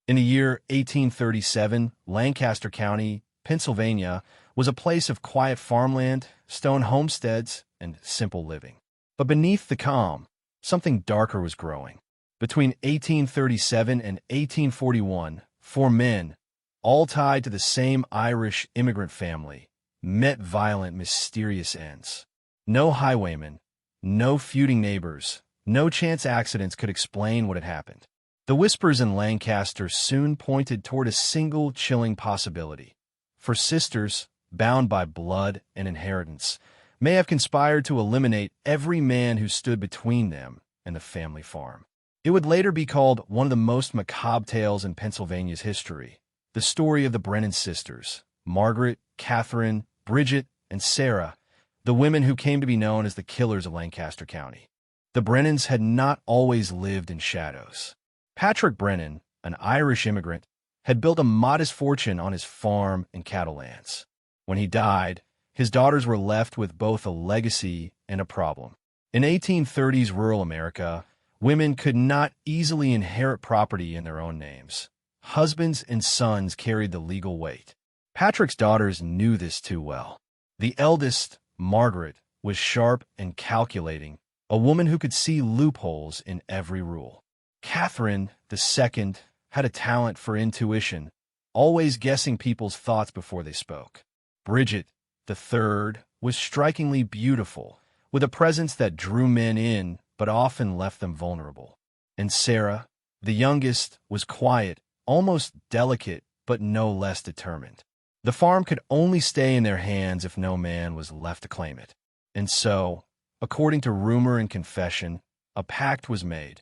In the year 1837, Lancaster County, Pennsylvania, was a place of quiet farmland, stone homesteads, and simple living. But beneath the calm, something darker was growing. Between 1837 and 1841, four men, all tied to the same Irish immigrant family, met violent, mysterious ends. No highwaymen, no feuding neighbors, no chance accidents could explain what had happened. The whispers in Lancaster soon pointed toward a single chilling possibility. For sisters, bound by blood and inheritance, may have conspired to eliminate every man who stood between them and the family farm. It would later be called one of the most macabre tales in Pennsylvania's history, the story of the Brennan sisters, Margaret, Catherine, Bridget, and Sarah, the women who came to be known as the Killers of Lancaster County. The Brennans had not always lived in shadows. Patrick Brennan, an Irish immigrant, had built a modest fortune on his farm and cattle lands. When he died, his daughters were left with both a legacy and a problem. In 1830s rural America, women could not easily inherit property in their own names. Husbands and sons carried the legal weight. Patrick's daughters knew this too well. The eldest, Margaret, was sharp and calculating, a woman who could see loopholes in every rule. Catherine, the second, had a talent for intuition, always guessing people's thoughts before they spoke. Bridget, the third, was strikingly beautiful, with a presence that drew men in but often left them vulnerable. And Sarah, the youngest, was quiet, almost delicate, but no less determined. The farm could only stay in their hands if no man was left to claim it. And so, according to rumor and confession, a pact was made.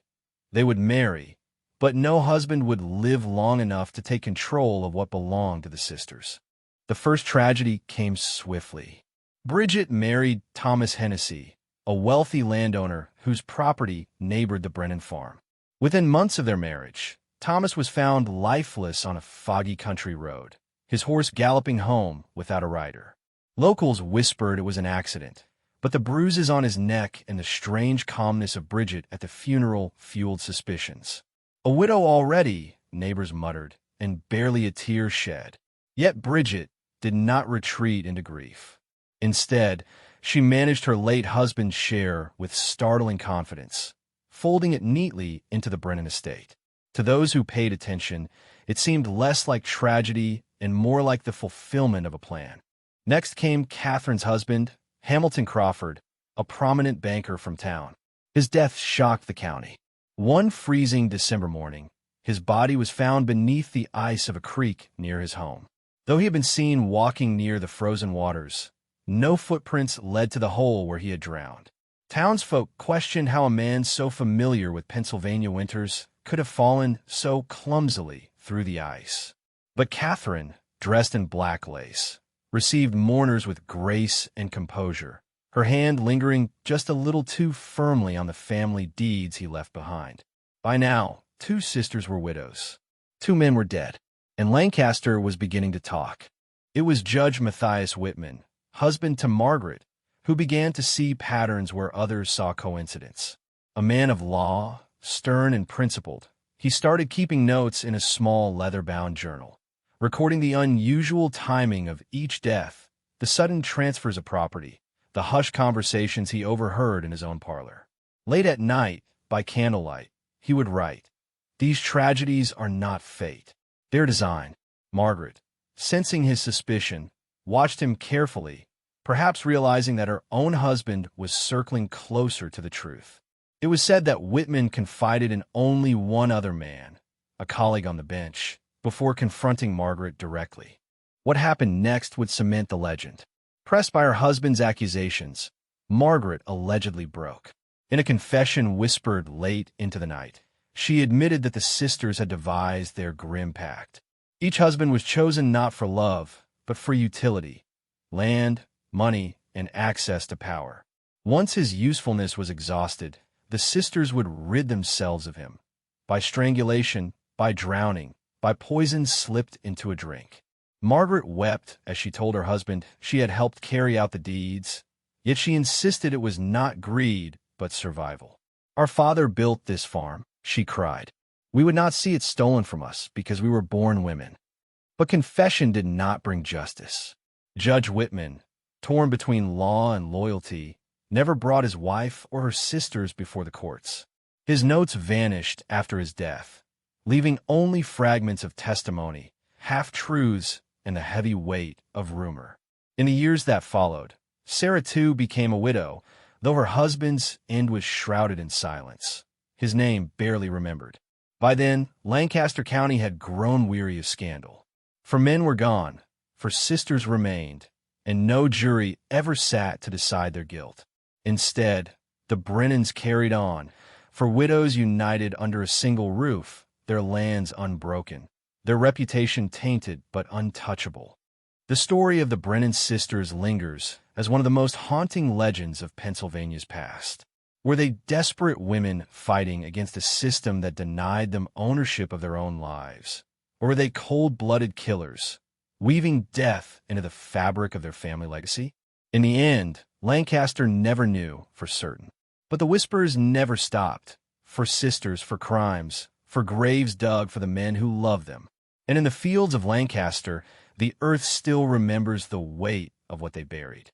They would marry, but no husband would live long enough to take control of what belonged to the sisters. The first tragedy came swiftly. Bridget married Thomas Hennessy, a wealthy landowner whose property neighbored the Brennan farm. Within months of their marriage, Thomas was found lifeless on a foggy country road, his horse galloping home without a rider. Locals whispered it was an accident, but the bruises on his neck and the strange calmness of Bridget at the funeral fueled suspicions. A widow already, neighbors muttered, and barely a tear shed. Yet Bridget did not retreat into grief. Instead, she managed her late husband's share with startling confidence, folding it neatly into the Brennan estate. To those who paid attention, it seemed less like tragedy and more like the fulfillment of a plan. Next came Catherine's husband, Hamilton Crawford, a prominent banker from town. His death shocked the county. One freezing December morning, his body was found beneath the ice of a creek near his home. Though he had been seen walking near the frozen waters, no footprints led to the hole where he had drowned. Townsfolk questioned how a man so familiar with Pennsylvania winters could have fallen so clumsily through the ice. But Catherine, dressed in black lace, received mourners with grace and composure, her hand lingering just a little too firmly on the family deeds he left behind. By now, two sisters were widows. Two men were dead, and Lancaster was beginning to talk. It was Judge Matthias Whitman, husband to Margaret, who began to see patterns where others saw coincidence. A man of law, stern and principled, he started keeping notes in a small leather-bound journal, recording the unusual timing of each death, the sudden transfers of property, the hushed conversations he overheard in his own parlor. Late at night, by candlelight, he would write, "These tragedies are not fate. They're design." Margaret, sensing his suspicion, watched him carefully, perhaps realizing that her own husband was circling closer to the truth. It was said that Whitman confided in only one other man, a colleague on the bench, before confronting Margaret directly. What happened next would cement the legend. Pressed by her husband's accusations, Margaret allegedly broke. In a confession whispered late into the night, she admitted that the sisters had devised their grim pact. Each husband was chosen not for love, but for utility, land, money, and access to power. Once his usefulness was exhausted, the sisters would rid themselves of him, by strangulation, by drowning, by poison slipped into a drink. Margaret wept as she told her husband she had helped carry out the deeds, yet she insisted it was not greed, but survival. "Our father built this farm," she cried. We would not see it stolen from us because we were born women. But confession did not bring justice. Judge Whitman, torn between law and loyalty, never brought his wife or her sisters before the courts. His notes vanished after his death, leaving only fragments of testimony, half-truths, and the heavy weight of rumor. In the years that followed, Sarah too became a widow, though her husband's end was shrouded in silence, his name barely remembered. By then, Lancaster County had grown weary of scandal. For men were gone, for sisters remained, and no jury ever sat to decide their guilt. Instead, the Brennans carried on, for widows united under a single roof, their lands unbroken, their reputation tainted but untouchable. The story of the Brennan sisters lingers as one of the most haunting legends of Pennsylvania's past. Were they desperate women fighting against a system that denied them ownership of their own lives? Or were they cold-blooded killers, weaving death into the fabric of their family legacy? In the end, Lancaster never knew for certain. But the whispers never stopped, for sisters, for crimes, for graves dug for the men who loved them. And in the fields of Lancaster, the earth still remembers the weight of what they buried.